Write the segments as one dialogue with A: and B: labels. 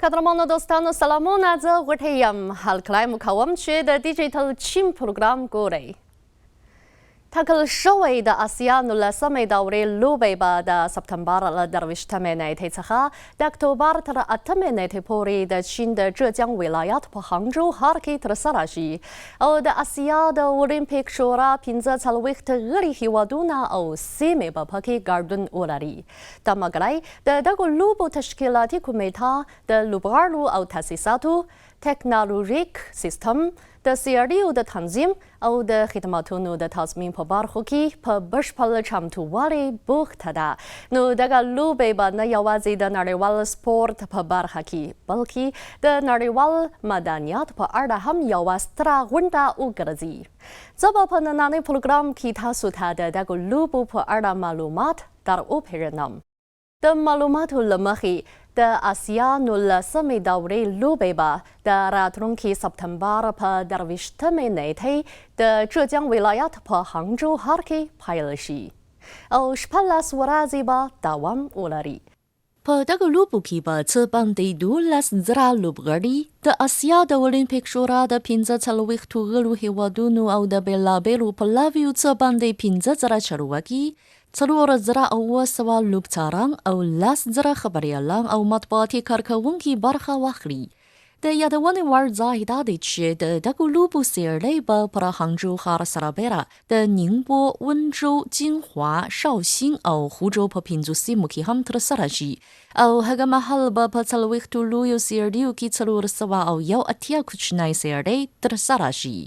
A: قدرمنو دوستانو سلامونه زه غوټۍ یم هلکلی مو کوم چې د ډیجیټل چین پروګرام ګورئ ټاکل شوی د اسیا نولسمې دورې لوبې به د سپتمبر له دروېشتمې نېټې څخه د اکتوبر تر اتمې نېټې پورې د چین د جيانګ ولایت په هانګ ښار کې ترسره شي او د اسیا د اولمپیک شورا 45 غړي هیوادونه او سیمې به پکې ګډون ولري دمګړۍ د دغو لوبو تشکيلاتي کمېټه د لوبغالو او تاسيساتو ټکنالوژيک سيسټم د سياليو د تنظيم او د خدمتونو د تضمين په برخو کې په بشپړ چمتوالي بوخته ده نو دغه لوبې به نه یوازې د نړیوال سپورت په برخه کې بلکې د نړیوال مدنیت په اړه هم یوه ستره غونډه وګرځي زه به په نننۍ پروګرام کې تاسو ته د دغو لوبو په اړه معلومات در وپېژنم د معلوماتو له مخې د اسیا نولسمې دورې لوبې به د راتلونکي سپتمبر په دروېشتمې نېټې د جيانګ ولایت په هانګ ښار کې پیل شي او 16 ورځې به دوام ولري
B: په دغه لوبو کې به څه باندې 12 زره لوبغاړي د اسیا د اولمپیک شورا د 45 غړو هیوادونو او د بېلابېلو پلاویو څه باندې 15 زره چارواکي 4 زره او 700 لوبڅاران او 10 زره خبریالان او مطبوعاتي کارکوونکي برخه واخلي د یادونې وړ ځای دا دی چې د دغو لوبو څېړۍ به پر هانګ ښار سربیره د نینګبو ونزو جینخوا شاوسین او خوجو په 5 سیمو کې هم ترسره شي او هغه مهال به په 40 لویو څېړیو کې 481 کوچنۍ څېړۍ ترسره شي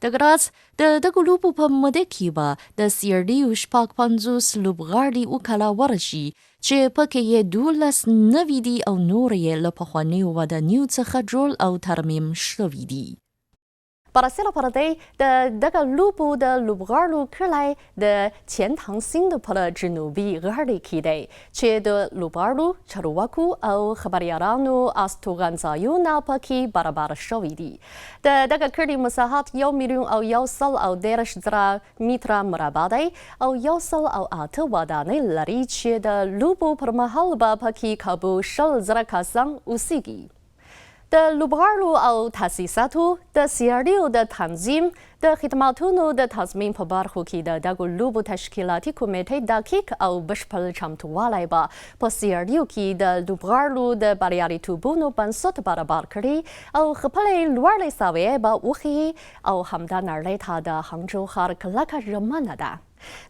B: د ګراز د دغو لوبو په موده کې به د سیاليو 50 لوبغاړي وکاله ورشي چې پکې یې 12 نوي دي او نور یې له پخوانیو ودانیو څخه جوړ او ترمیم شوي دي
A: براسیله پر دی د دغه لوبو د لوبغالو کلی د چمتوالي پر جنوبي غاړې کې دی چې د لوبغالو چارواکو او خبریالانو استوګنځایونه پکې برابر شوي دي د دغه کلي مساحت 1,110,000 متره مربع دی او 108 ودانۍ لري چې د لوبو پر مهال به پکې کابو 10,000 کسان اوسیږي د لوبغالو او تاسيساتو د سياليو د تنظيم د خدمتونو د تضمين په برخو کې د دغو لوبو تشکيلاتي کمېټې دقیق او بشپړ چمتووالی به په سياليو کې د لوبغالو د بریالیتوبونو بنسټ برابر کړي او خپلې لوړې سویې به وښیي او همدا نړۍ ته د هانګ ښار کلکه ژمنه ده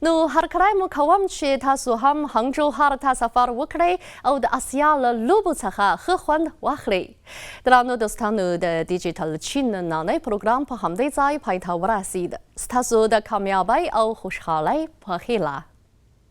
A: نو هرکلی مو کوم چې تاسو هم هانګ ښار ته سفر وکړئ او د اسیا له لوبو څخه ښه خوند واخلئ درنو دوستانو د ډیجیټل چین نننی پروګرام په همدې ځای پای ته ورسید ستاسو د کامیابۍ او خوشحالۍ په هیله